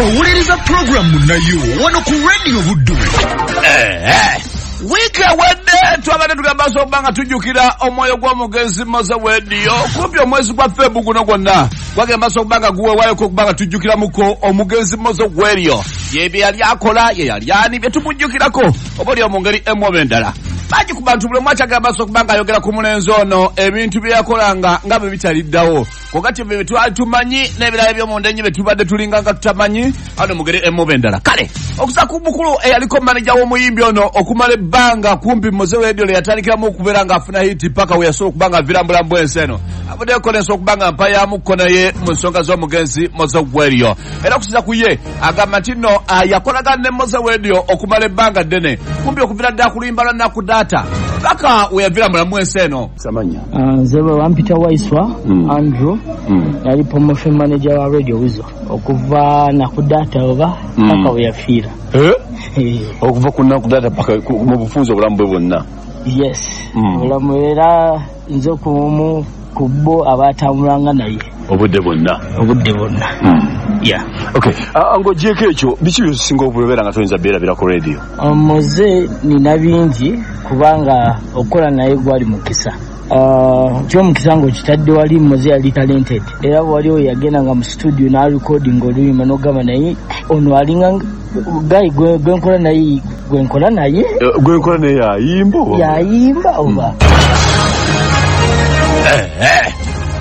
owuliriza program Munna wano ku radio Buddu. Wiki ewedde twabadde tugamba nga tujjukira omwoyo gw'omugenzi Moze Wedio. Kumpi omwezi gwa February guno gwonna gwagamba nga guweewayoko okubanga tujjukiramuko omugenzi Moze Wedio. Yebye yali akola, ye yali ani bye tumujjukirako oba oli mu ngeri emu oba endala. Baji ku bantu buli omu akyagamba nga ayogera ku mulenzi ono ebintu bye yakolanga nga bwe bitaliddawo. Kogati bye twali tumanyi n'ebirala by'omunda ennyo bye tubadde tulinga nga tutamanyi ano mu ngeri emu oba endala. Kale okusa ku mukulu eyaliko maneja w'omuyimbi ono okumala ebbanga kumpi Moze Wedio lye yatandikiramu okubeera ng'afuna hiti paka we yasobola okuba ng'avira mbulamu ensi eno. Avuddeyo konensi okuba nga mpayaamu kkono ye mu nsonga z'omugenzi Moze Wedio. Era okusiza ku ye agamba nti nno yakolagana ne Moze Wedio okumala ebbanga ddene kumpi okuvira ddala ku luyimba lwa Nakudata paka we yavira mulamu ensi eno. Samanya nze bwe wampita Waiswa Andrew yali promotion manager wa Radio Wizo okuva Nakudata oba paka we yafiira. Okuva ku Nakudata paka mu bufunzo obulamu bwe bwonna. Yes. Obulamu era nze okumu ku bo abatambulanga naye obudde bwonna. Yeah. Okay. Angogyeko ekyo biki byosinga okubeera nga toyinza beera ku radio? Moze nina bingi kubanga okukola naye gwali mukisa. Kyomukisa ng'okitadde wali Moze yali talented. Era waliwo yagendanga mu studio n'arecording oluyimba n'ogamba naye ono alinga gayi gwenkola naye yayimba oba.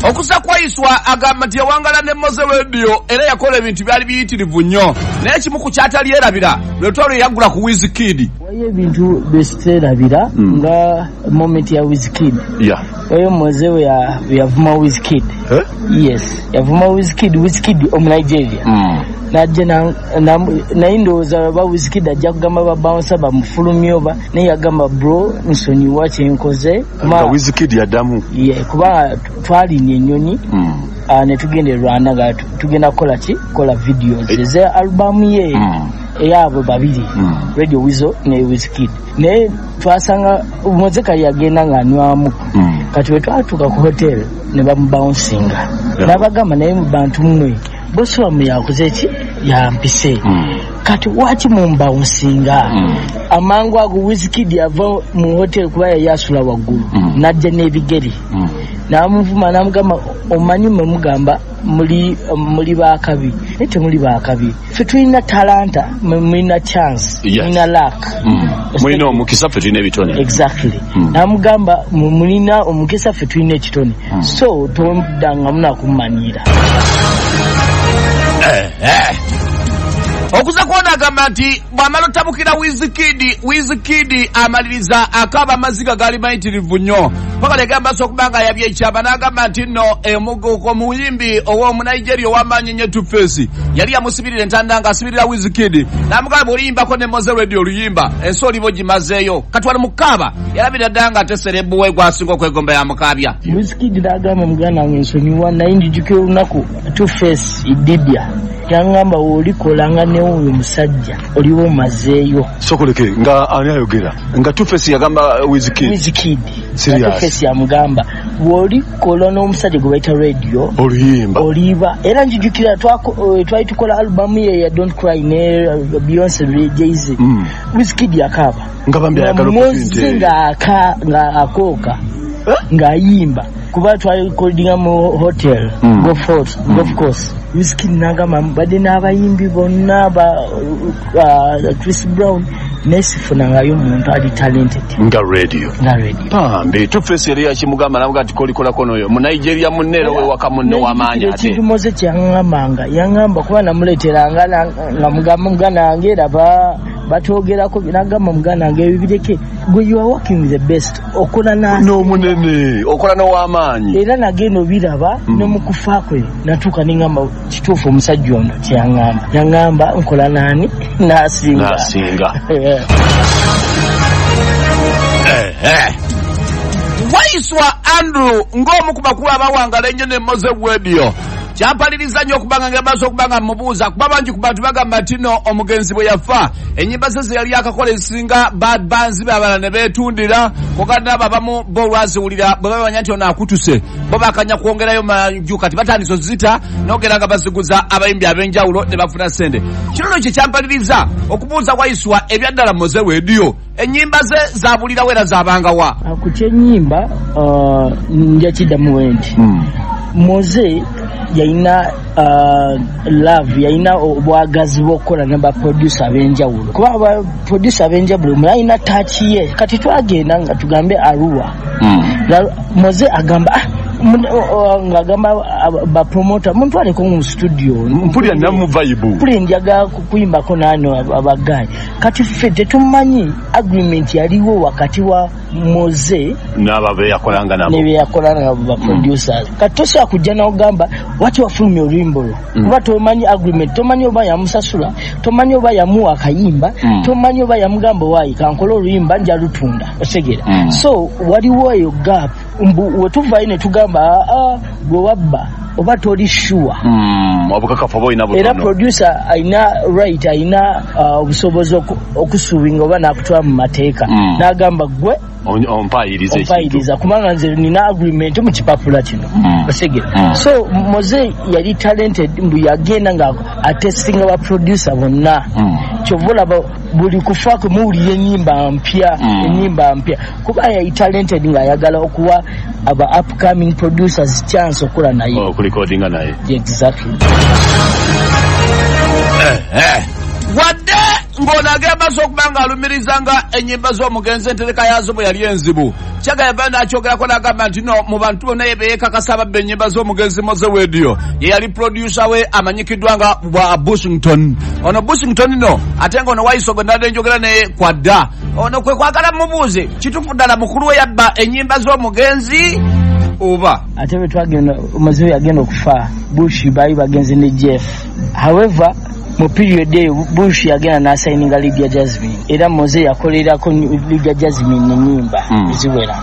Okusa kwa Iswa agamba nti yawangala ne Moze Wedio era yakola ebintu byali biyitirivu nnyo naye kimu ku kyatali yerabira lwetwalo yagula ku Wizkid. Wayo ebintu besiterabira nga moment ya Wizkid. Wayo Moze yavuma Wizkid. Yes, yavuma Wizkid omu Nigeria. Najja naye ndowooza ba Wizkid ajja kugamba ba bouncer bamufulumya oba naye yagamba bro nsonyiwa kyenkoze. Wizkid yaddamu. Kuba twalinya ennyonyi ne tugenda e Rwanda nga tugenda kola videos eze album ye eyabo babiri Radio Wizo ne Wizkid. Naye twasanga Moze kali yagenda ng'anywamu kati bwe twatuuka ku hotel ne bamubouncing n'abagamba naye mu bantu mmwe bosi wammwe yakoze ki yampise kati waki mumbawunsinga amangu ago Wizkid yava mu hotel kuba yasula waggulu najja n'ebigeri n'amuvuma n'amugamba omanyi mwe mugamba muli bakabi naye temuli bakabi ffe tulina talanta mulina chance mulina luck mulina omukisa ffe tulina ebitone. Exactly. N'amugamba mulina omukisa ffe tulina ekitone so tondanga munakummanyiira. Okuza kuona agamba nti bw'amala otabukira Wizkid amaliriza akaba amaziga gali mayitirivu nnyo paka legamba okuba nga yabye ekyaba n'agamba nti nno omuyimbi ow'omunigeria ow'amaanyi ennyo Two-Face yali yamusibirira entanda ng'asibirira Wizkid n'amugamba oliyimbako ne Moze Wedio oluyimba ensi oliba ogimazeeyo kati wali mukaaba yalabira ddala ng'ateserebu we gwasinga okwegomba ya mukaabya. Wizkid n'agamba muganda wange nsonyiwa naye njijukira olunaku Two-Face idibya yangamba olikolanga ne oyo musajja oliwo mazeeyo. Sokoleke nga ani ayogera nga Two-Face yagamba Wizkid. Two-Face yamugamba wolikola n'omusajja gwe bayita radio oluyimba oliba era njijukira twali tukola album ye ya Don't Cry ne Beyonce Jay-Z. Wizkid yakaba nga bambi ayagala Moze nga akooka ng'ayimba kuba twali recordinga mu hotel golf course. Wizkid n'agamba badde n'abayimbi bonna Chris Brown nesifunangayo omuntu ali talented nga radio. Pambe Two-Face yali yakimugamba namuga ati kolikolako n'oyo mu Nigeria munneero we waka munne w'amaanyi ate ekintu Moze yangamba kuba namuleeteranga nga muganda wange era batogerako nagamba muganda wange ebibireke gwe you are working with the best okola n'omunene okola n'ow'amaanyi era nagenda obiraba ne mu kufa kwe natuuka nengamba kituufu omusajja ono yangamba nkola nani n'asinga. Waiswa Andrew ng'omu ku bakulu abawangala ennyo ne Moze Wedio kyampaliriza nnyo okubanga ngebaza okubanga mubuuza kuba bangi ku bantu bagamba nti no omugenzi bwe yafa ennyimba ze yali akakola ezisinga bad bands be abala ne beetundira kokati nabo abamu bo olwaziwulira bwe babanya nti ono akutuse bo bakanya kwongerayo manju kati batandise ozita n'ogera nga baziguza abayimbi ab'enjawulo ne bafuna ssente kino kye kyampaliriza okubuuza wayiswa ebyaddala Moze Radio ennyimba ze zabulirawo era zabangawa ku kyennyimba njakiddamu wendi Moze yalina love yalina obwagazi bw'okukola ne baproducer ab'enjawulo kuba abaproducer ab'enjawulo mulina tachi ye kati twagenda nga tugambe Arua Moze agamba ngagamba bapromota muntu aleko mu studio mpulira namu vibe mpulira njaga kuyimbako nano abagayi kati ffe tetumanyi agreement yaliwo wakati wa Moze n'ababe yakolanga nabo nebe yakolanga ba producers kati tosobola kujja n'ogamba wati wafulumya oluyimbo lwo kuba tomanyi agreement tomanyi oba yamusasula tomanyi oba yamuwa akayimba tomanyi oba yamugamba waayi kankola oluyimba nja lutunda osegera so waliwo eyo gap wetuvayo ne tugamba gwe wabba oba toli sure obukakafu boyina butono era producer aina right aina obusobozi okusuubinga oba nakutwala mu mateeka n'agamba gwe ompayiriza kubanga nze nina agreement mu kipapula kino osegera so Moze yali talented mbu yagenda nga atestinga ba producer bonna kyovola buli kufaako muwulira ennyimba mpya kuba yali talented nga ayagala okuwa aba upcoming producers chance okukola naye okurecordinga naye exactly wadde ng'onagamba okubanga alumirizanga ennyimba z'omugenzi entereka yazo bwe yali enzibu kyagayaba n'akyogerako n'agamba nti no mu bantu bonna beekakasa ababba ennyimba z'omugenzi Moze Radio ye yali producer we amanyikiddwa nga bwa Bushington ono Bushington no ate ng'ono wayisogo ndadde njogera naye kwadda ono kwe kwagala mubuuze kitufu ddala mukulu we yabba ennyimba z'omugenzi oba ate bwe twagenda Moze yagenda okufa Bush baali bagenzi ne Jeff however mu period eyo Bush yagenda n'asayininga Lydia Jasmine era Moze yakolerako Lydia Jasmine ennyimba eziwera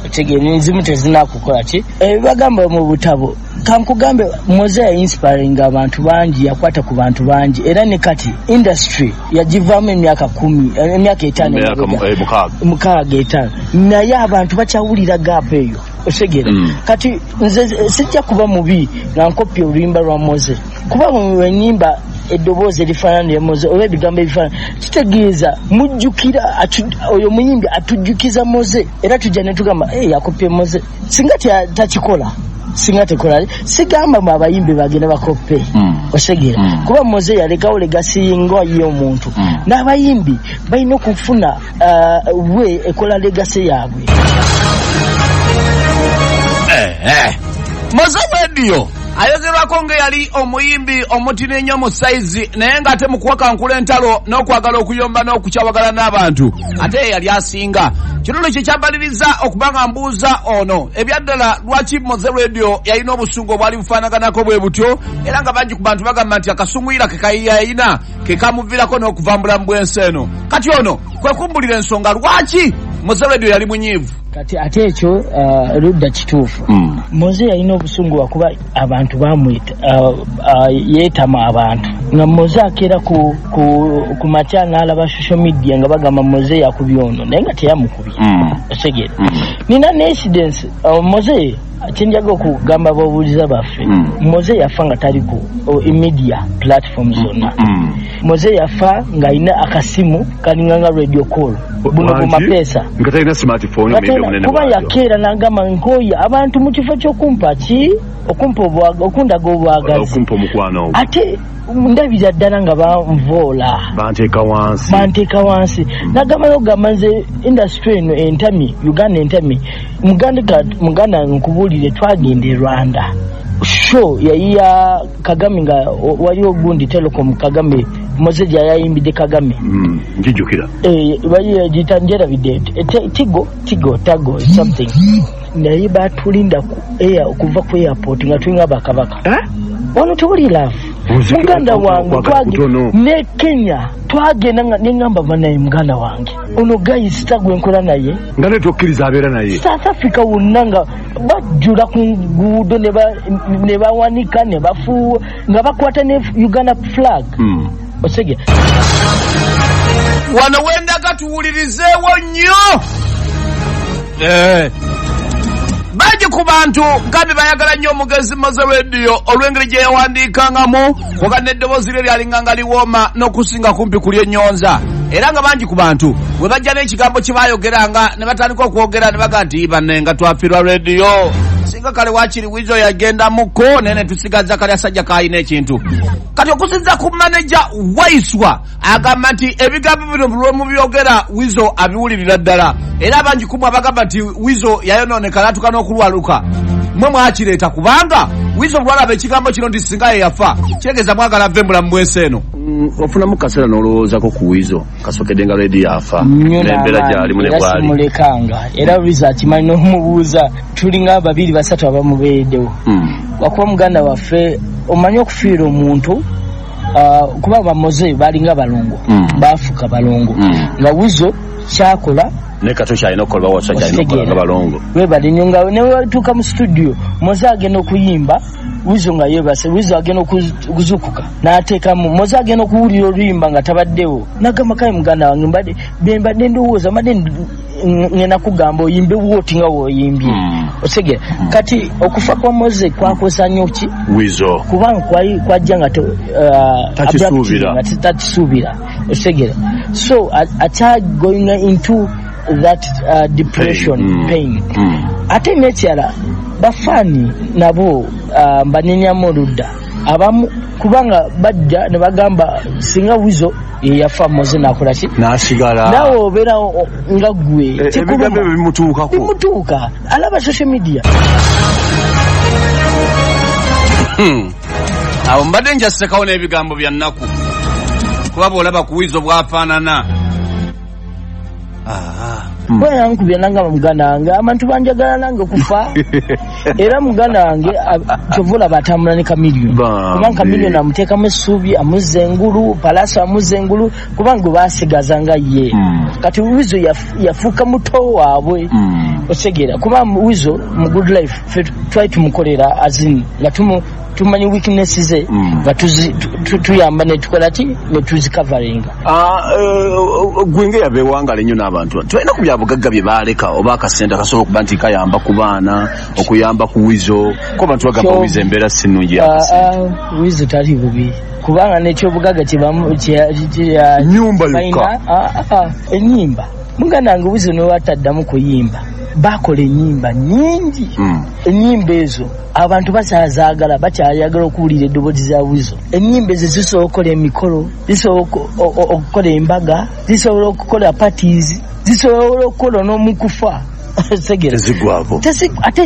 otegeera ezimu tezinakukola ki bagamba mu butabo kankugambe Moze yainspiringa abantu bangi yakwata ku bantu bangi era ne kati industry yagivaamu emyaka 5 naye abantu bakyawulira gap eyo osegera kati nze sijja kuba mubi nga nkopya oluyimba lwa Moze kuba mu ennyimba eddoboozi erifaanana lya Moze oba ebigambo ebifaanana kitegeeza mujjukira oyo muyimbi atujjukiza Moze era tujja ne tugamba yakopye Moze singa takikola singa tekola sigamba mu abayimbi bagenda bakoppe osegera kuba Moze yalekawo legasi nga y'omuntu n'abayimbi balina okufuna we ekola legasi yaabwe Moze Radio ayogerwako nga yali omuyimbi omutini ennyo mu saizi naye ng'ate mu kuwakankula entalo n'okwagala okuyomba n'okukyawagala n'abantu ate yali asinga kino kye kyambaliriza okubanga mbuuza ono ebyaddala lwaki Moze Radio yalina obusungu obwali bufaanaganako bwe butyo era nga bangi ku bantu bagamba nti akasunguyira ke kayina ke kamuviirako n'okuvambula mu bwensi eno kati ono kwe kumbulira ensonga lwaki Moze Radio yali munyiivu kati ate ekyo ludda kituufu Moze yalina obusungu wakuba abantu bamwita yeetama abantu nga Moze akeera ku makya n'alaba social media nga bagamba Moze yakubye ono naye nga teyamukubye osegera nina ne incidence Moze kyenjaga okugamba ababuuliza baffe Moze yafa nga tali ku media platform zonna Moze yafa ng'alina akasimu kalinga nga radio call buno bumapesa nga talina smartphone kuba yakeera n'agamba nkoya abantu mu kifo ky'okumpa okundaga obwagazi okumpa omukwano ate ndabira ddala nga banvoola banteeka wansi nagamba n'ogamba nze industry eno entami Uganda entami muganda nkubuulire twagenda e Rwanda show yayiya Kagame nga waliwo gundi Telecom Kagame Moze yayimbidde Kagame njijukira bayita njerabidde Tigo something naye batulinda okuva ku airport nga tulinga bakabaka wano tewuli love muganda wange twagenda ne Kenya twagenda n'engamba banaye muganda wange ono gayisita gwe nkola naye nga ne tokkiriza abeera naye South Africa wonna nga bajjula ku nguudo ne bawanika ne bafuuwa nga bakwata ne Uganda flag osege wano wendaga tuwulirizeewo nnyo baji ku bantu ngambi bayagala nnyo omugenzi Moze Radio olw'engeri gye yawandiikangamu kuba n'eddoboozi lye lyalinganga liwooma n'okusinga kumpi kuli ennyonza era nga bangi ku bantu bwe bajja n'ekigambo kye baayogeranga ne batandika okwogera ne baga nti banne nga twafirwa rediyo singa kale waakiri wizo yagenda muko nene tusigaza kale asajja kaalina ekintu kati okusinza ku manaja Waiswa agamba nti ebigambo bino mu byogera wizo abiwulirira ddala era abangi kumwe abagamba nti wizo yayonoonekala atuka n'okulwaluka mwe mwakireeta kubanga wizo bwalaba ekigambo kino nti singa ye yafa kitegeeza mwagala ave mulamu bwese eno ofunamu kaseera n'olowoozako ku wizo kasokedde nga rediyo afa n'embeera gy'alimu ne bwali simulekanga era wizo akimanyi n'omubuuza tulinga babiri basatu abamubeereddewo wakuba muganda waffe omanyi okufiira omuntu kuba bamoze balinga balongo baafuka balongo nga wizo kyakola ne kato kyalina okukolebwa wasa kyalina okukola nga balongo webali nnyo nga ne watuuka mu studio moze agenda okuyimba wizo nga yeebase wizo agenda okuzukuka n'ateekamu moze agenda okuwulira oluyimba nga tabaddewo nagamba kale muganda wange mbadde ndowooza mbadde ngenda kugamba oyimbe wooti nga wooyimbye osegera kati okufa kwa moze kwakosa nnyo ki wizo kubanga kwajja nga takisuubira osegera so ata going into that depression pain ate n'ekirala bafaani nabo mbanenyamu oludda abamu kubanga bajja ne bagamba singa wizo yafa moze nakola ki n'asigala nawe obeera nga gwe ebigambo bimutuuka alaba social media awo mbadde njasekawo n'ebigambo bya nnaku kuba bw'olaba ku wizo bwafaanana bwena nkubya nangamba muganda wange abantu banjagala nange kufa era muganda wange kyovula batambula ne Kamiliyoni kubanga Kamiliyoni amuteekamu essuubi amuzza engulu Palaso amuzza engulu kubanga basigaza nga ye kati wizo yafuuka muto waabwe osegera kuba wizo mu good life twali tumukolera azini nga tumanyi weakness ze nga tuyamba ne tukola ti ne tuzikavaringa gwenge yabeewangala ennyo n'abantu tulina ku byabugagga bye baaleka oba akasente kasobola okuba nti kayamba ku baana okuyamba ku wizo ko abantu bagamba wizo embeera si nnungi wizo tali bubi kubanga nekyobugagga nyumba yokka ennyimba muganda wange wizo newataddamu kuyimba bakola ennyimba nnyingi ennyimba ezo abantu bakyazagala bakyayagala okuwulira eddoboozi za wizo ennyimba ezo zisobola okukola emikolo zisobola okukola embaga zisobola okukola parties zisobola okukola n'omukufa tezigwako ate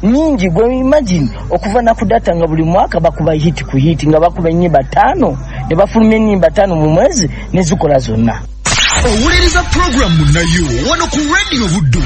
nnyingi gwe imagine okuva nakudata nga buli mwaka bakuba hiti ku hiti nga bakuba ennyimba 5 ne bafulumya ennyimba 5 mu mwezi nezikola zonna owuliriza program Munna wano ku Radio Buddu.